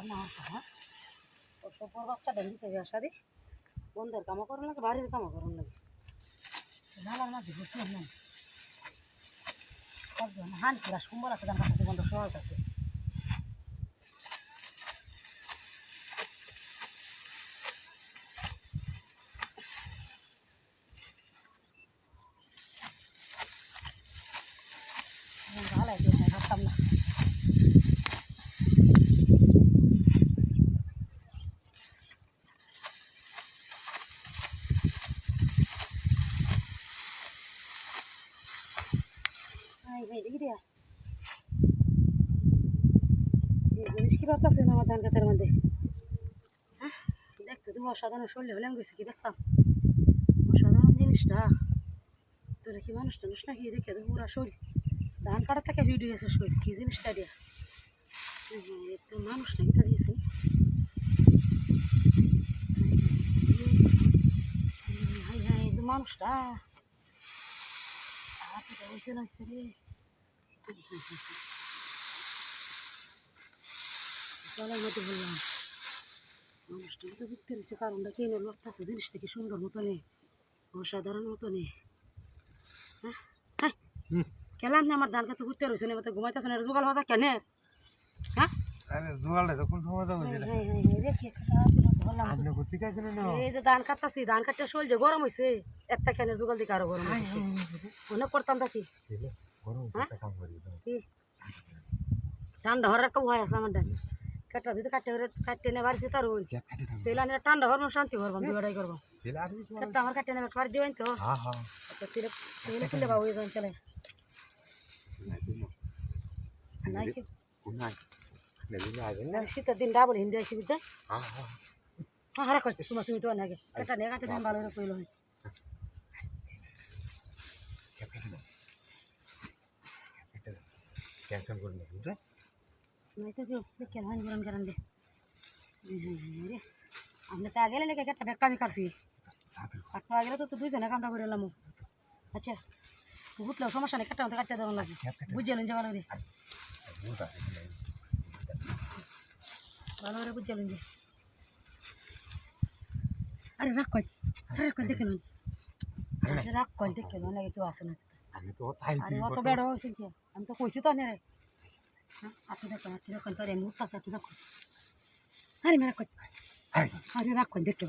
না হ্যাঁ সব বাচ্চা ডেঙ্গি থেকে আসা দি বন্ধের কামও করার লাগে বাড়ির কামও করার লাগে নালার মাঝে বুঝতে নেই হান পুরা সোমবার আছে আমার কাছে বন্ধ সহজ আছে ভালো ভাবতাম না জিনিস কি পারতেছে না আমার ধান খেতের মধ্যে হ্যাঁ দেখতে তুমি অসাধারণ শরীরে হলে আমি গেছি কি দেখতাম অসাধারণ জিনিসটা তোরা কি মানুষ টানুষ নাকি দেখে তো পুরা শরীর ধান কাটার থেকে ভিডিও এসে শরীর কি জিনিসটা দিয়া একটু মানুষ নাকি তা দিয়েছে মানুষটা হয়েছে না রে জলের মধ্যে বললাম মানুষটা তো দেখতে রয়েছে কারণটা কি লাগতেছে জিনিসটা কি সুন্দর মতো নেই অসাধারণ মতো নেই হ্যাঁ হ্যাঁ কেলাম না আমার ধান খেতে ঘুরতে রয়েছে না মতো ঘুমাইতেছে না জোগাল হওয়া কেন হ্যাঁ এই যে ধান কাটতেছি ধান কাটতে শোল যে গরম হয়েছে একটা কেন জোগাল দিকে আরো গরম মনে করতাম দেখি ঠান্ডা হওয়ার একটা ভয় আছে আমার ধান কাটা দিতে কাটতে নে বাড়িতে তার ওই তেলা নিয়ে ঠান্ডা হওয়ার শান্তি করবাম দুটাই করবাম কাটতে আমার কাটতে নেবে বাড়ি দেবেন তো তেলে তুলে পাবো এই চলে শীতের দিন ডাবল হিন্দি আসি বুঝতে হ্যাঁ হারা করতে তোমার তুমি তো আগে কাটা নিয়ে কাটে ভালো করে কইল হয় কেন হয় গরম গরম দে আপনি তো আগে লেগে একটা ব্যাগটা আমি কাটছি কাটতে গেলে তো দুইজনে কামটা করে এলাম আচ্ছা বুঝলেও সমস্যা নেই কাটতে কাটতে দেওয়া লাগে বুঝলেন যে ভালো রে ভালো করে বুঝলেন যে আরে রাখ কই দেখে নেন রাখ কই দেখে নেন লাগে কেউ আসে না আরে অত বেড়ো হয়েছে কি আমি তো কইছি তো নে রে আপনি দেখেন তোর এমনি উঠতেছে আপনি দেখুন আরে মেরা কই আরে রাখ কই দেখে